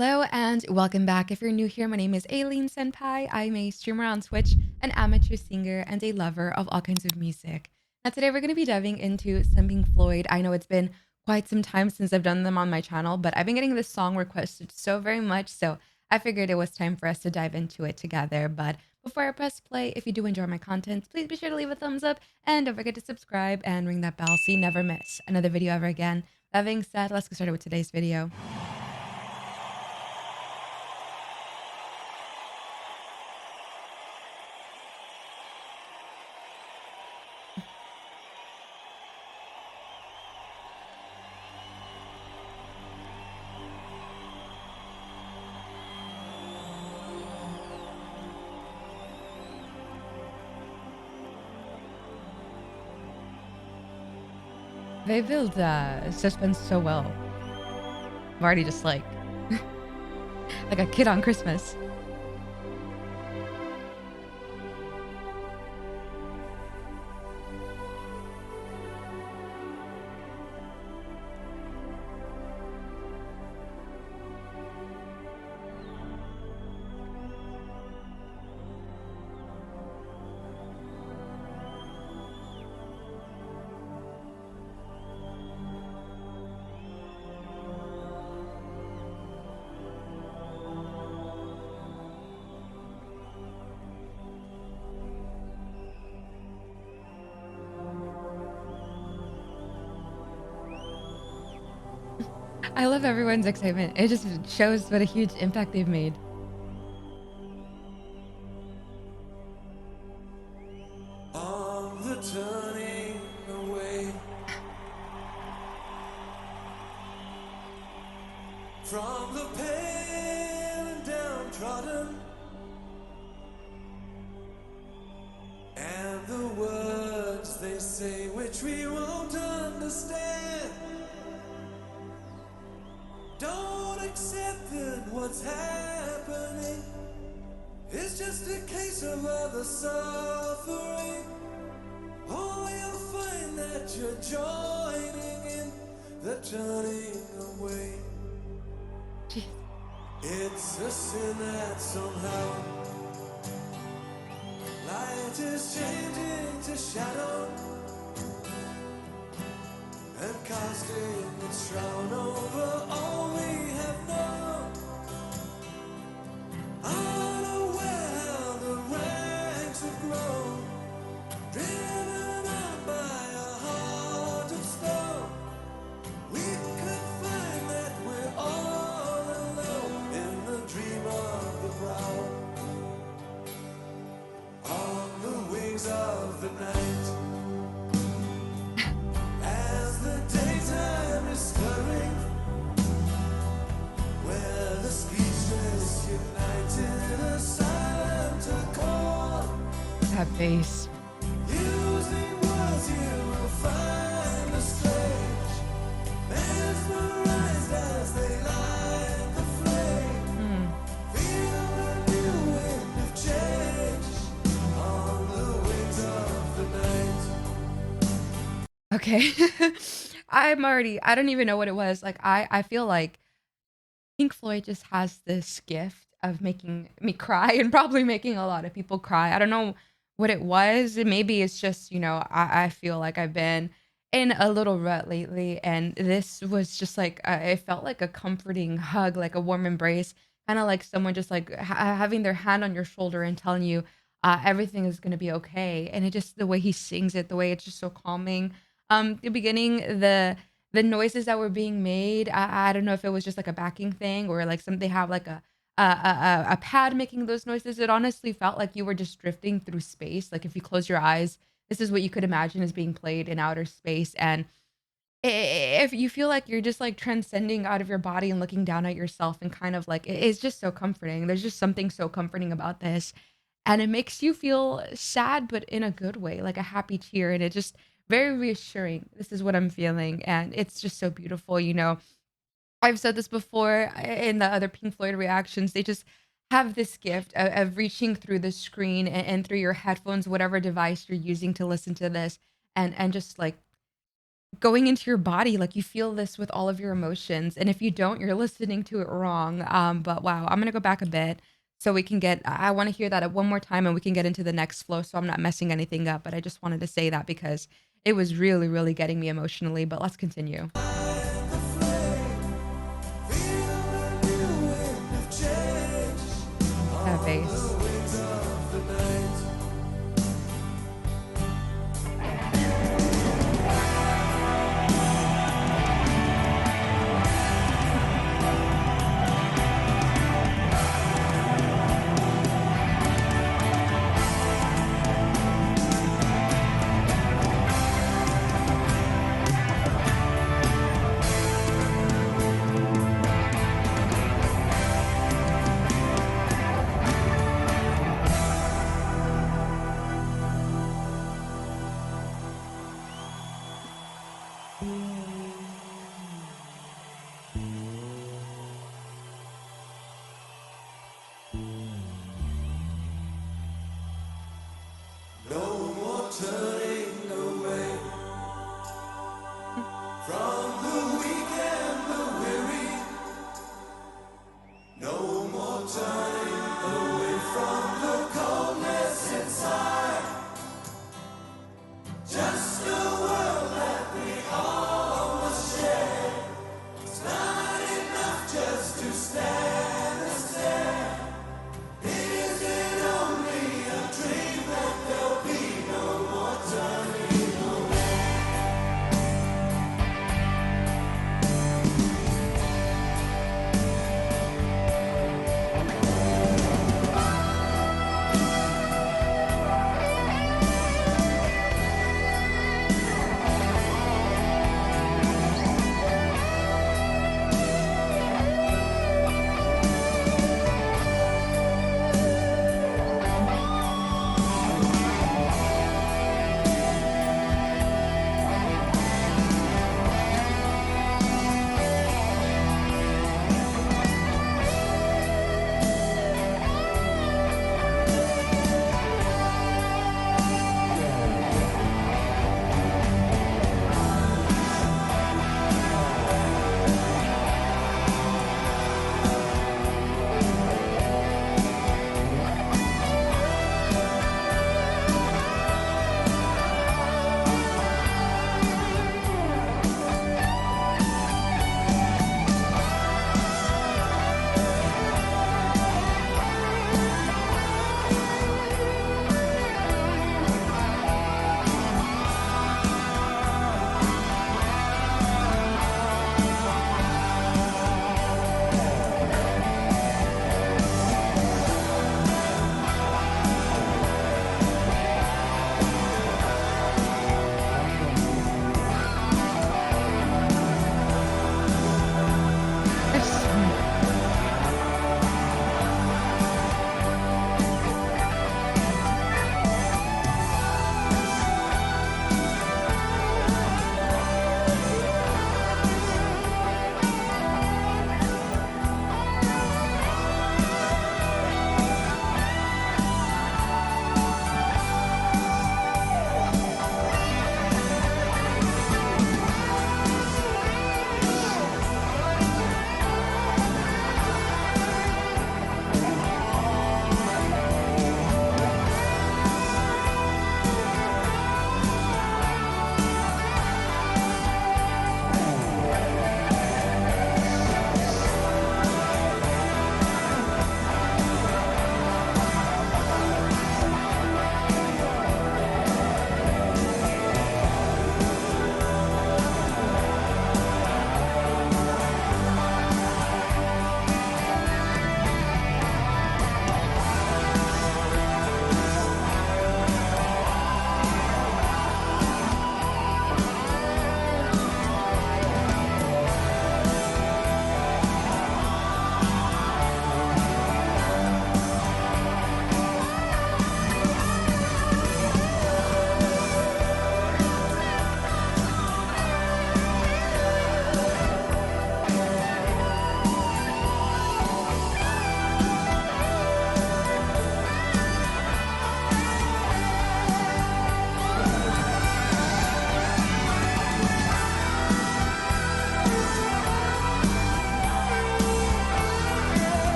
Hello and welcome back. If you're new here, my name is Aileen Senpai. I'm a streamer on Twitch, an amateur singer, and a lover of all kinds of music. Now, today we're going to be diving into some Pink Floyd. I know it's been quite some time since I've done them on my channel, but I've been getting this song requested so very much, so I figured it was time for us to dive into it together. But before I press play, if you do enjoy my content, please be sure to leave a thumbs up and don't forget to subscribe and ring that bell so you never miss another video ever again. That being said, let's get started with today's video. They build suspense so well. I'm already just like a kid on Christmas. I love everyone's excitement. It just shows what a huge impact they've made. On the turning away from the pale and downtrodden, and the words they say which we won't understand. Don't accept that what's happening is just a case of other suffering. Oh, you'll find that you're joining in the turning away. Jeez. It's a sin that somehow light is changing to shadow and casting its shroud over all we have known. Unaware how the ranks have grown, driven on by a heart of stone. We could find that we're all alone in the dream of the proud, on the wings of the night. As the daytime is stirring, where the speechless unite in a silent accord, That bass. using words you will find a strange, mesmerized as they light the flame. Feel the new wind of change on the wings of the night. Okay. I don't even know what it was. I feel like Pink Floyd just has this gift of making me cry and probably making a lot of people cry. I don't know what it was. Maybe it's just, I feel like I've been in a little rut lately. And this was just like, it felt like a comforting hug, like a warm embrace, kind of like someone just like having their hand on your shoulder and telling you everything is going to be okay. And it just, the way he sings it, the way it's just so calming. The beginning, the noises that were being made, I don't know if it was just like a backing thing or like some they have like a pad making those noises. It honestly felt like you were just drifting through space. Like if you close your eyes, this is what you could imagine is being played in outer space. And if you feel like you're just like transcending out of your body and looking down at yourself and kind of like it's just so comforting. There's just something so comforting about this. And it makes you feel sad, but in a good way, like a happy tear. And it just very reassuring. This is what I'm feeling. And it's just so beautiful. I've said this before in the other Pink Floyd reactions. They just have this gift of reaching through the screen and through your headphones, whatever device you're using to listen to this, and just like going into your body, like, you feel this with all of your emotions, and if you don't, you're listening to it wrong, but wow, I'm gonna go back a bit so we can get I wanna hear that one more time, and we can get into the next flow so I'm not messing anything up, but I just wanted to say that because it was really, really getting me emotionally, but let's continue. the flame, feel the new wind of change That on bass. the wings of the night. No more turning away from the weak and the weary. No more turning away from the coldness inside. Just a world that we all must share. It's not enough just to stand and stare. Is it only a dream that there'll be no more time?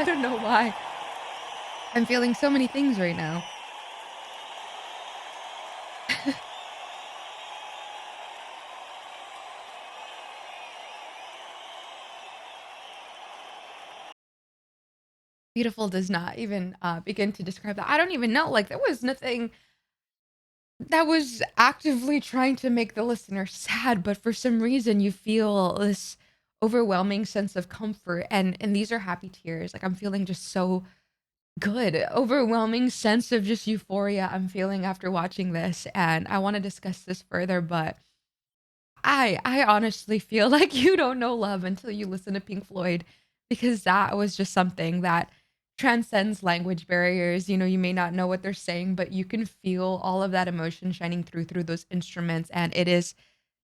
I don't know why. I'm feeling so many things right now. Beautiful does not even, begin to describe that. I don't even know, like, there was nothing that was actively trying to make the listener sad, but for some reason, you feel this overwhelming sense of comfort, and these are happy tears, like, I'm feeling just so good, overwhelming sense of just euphoria I'm feeling after watching this, and I wanna discuss this further, but I honestly feel like you don't know love until you listen to Pink Floyd, because that was just something that transcends language barriers. You know, you may not know what they're saying, but you can feel all of that emotion shining through those instruments, and it is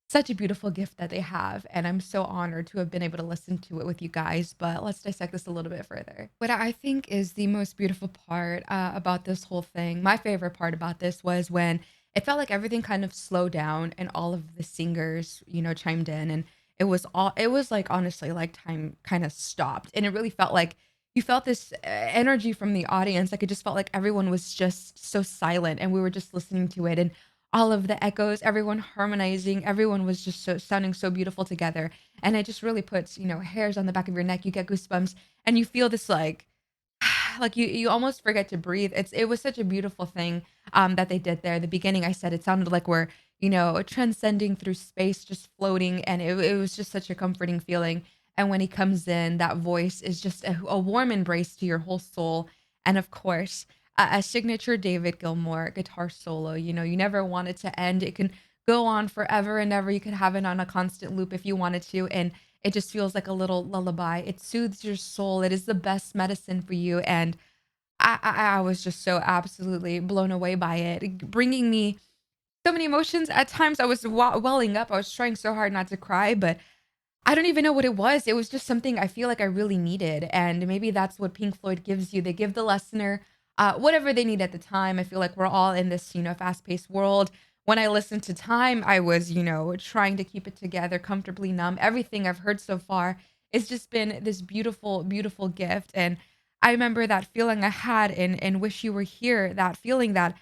such a beautiful gift that they have, and I'm so honored to have been able to listen to it with you guys, but let's dissect this a little bit further. What I think is the most beautiful part, about this whole thing, my favorite part about this was when it felt like everything kind of slowed down and all of the singers, you know, chimed in, and it was, like, honestly, like, time kinda stopped, and it really felt like you felt this energy from the audience, like, it just felt like everyone was just so silent, and we were just listening to it, and all of the echoes, everyone harmonizing, everyone was just so sounding so beautiful together, and it just really puts, you know, hairs on the back of your neck, you get goosebumps, and you feel this, like, you almost forget to breathe. It was such a beautiful thing, that they did there. The beginning, I said it sounded like we're, you know, transcending through space, just floating, and it was just such a comforting feeling, and when he comes in, that voice is just a warm embrace to your whole soul, and of course, a signature David Gilmour guitar solo, you know, you never want it to end. It can go on forever and ever. You could have it on a constant loop if you wanted to, and it just feels like a little lullaby. It soothes your soul. It is the best medicine for you, and I was just so absolutely blown away by it, bringing me so many emotions. At times, I was welling up. I was trying so hard not to cry, but I don't even know what it was. It was just something I feel like I really needed, and maybe that's what Pink Floyd gives you. They give the listener, whatever they need at the time. I feel like we're all in this, you know, fast-paced world. When I listened to Time, I was, you know, trying to keep it together, comfortably numb. Everything I've heard so far, it's just been this beautiful, beautiful gift, and I remember that feeling I had in Wish You Were Here, that feeling that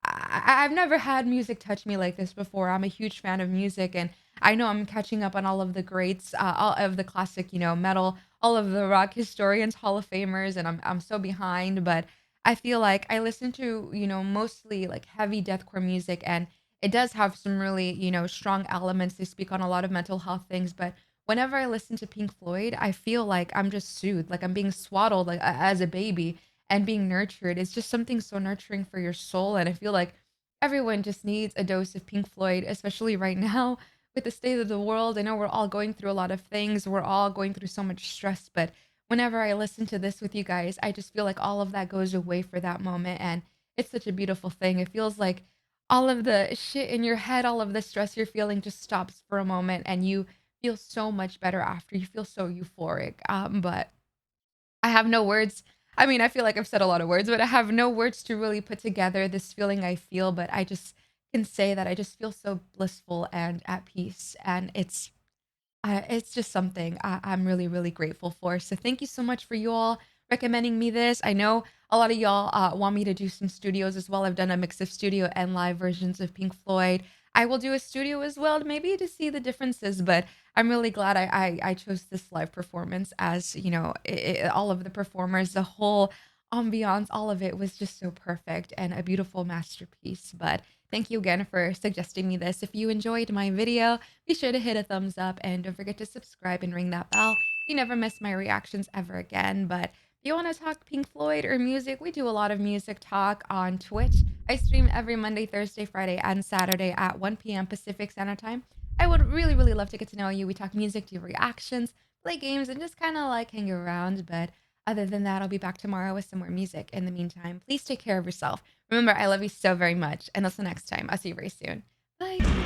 I've never had music touch me like this before. I'm a huge fan of music, and I know I'm catching up on all of the greats, all of the classic, you know, metal, all of the rock historians, Hall of Famers, and I'm so behind. But I feel like I listen to, you know, mostly like heavy deathcore music, and it does have some really, you know, strong elements. They speak on a lot of mental health things, but whenever I listen to Pink Floyd, I feel like I'm just soothed, like I'm being swaddled, like as a baby and being nurtured. It's just something so nurturing for your soul, and I feel like everyone just needs a dose of Pink Floyd, especially right now with the state of the world. I know we're all going through a lot of things. We're all going through so much stress, but whenever I listen to this with you guys, I just feel like all of that goes away for that moment, and it's such a beautiful thing. It feels like all of the shit in your head, all of the stress you're feeling just stops for a moment, and you feel so much better after. You feel so euphoric. But I have no words. I mean, I feel like I've said a lot of words, but I have no words to really put together this feeling I feel, but I just can say that I just feel so blissful and at peace, and it's just something I'm really, really grateful for. So thank you so much for you all recommending me this. I know a lot of y'all want me to do some studios as well. I've done a mix of studio and live versions of Pink Floyd. I will do a studio as well, maybe to see the differences, but I'm really glad I chose this live performance as, you know, all of the performers, the whole ambiance, all of it was just so perfect and a beautiful masterpiece. But thank you again for suggesting me this. If you enjoyed my video, be sure to hit a thumbs up and don't forget to subscribe and ring that bell so you never miss my reactions ever again. But if you want to talk Pink Floyd or music, we do a lot of music talk on Twitch. I stream every Monday, Thursday, Friday, and Saturday at 1 p.m. Pacific Standard Time. I would really, really love to get to know you. We talk music, do reactions, play games, and just kind of like hang around. But other than that, I'll be back tomorrow with some more music. In the meantime, please take care of yourself. Remember, I love you so very much. And until next time, I'll see you very soon. Bye.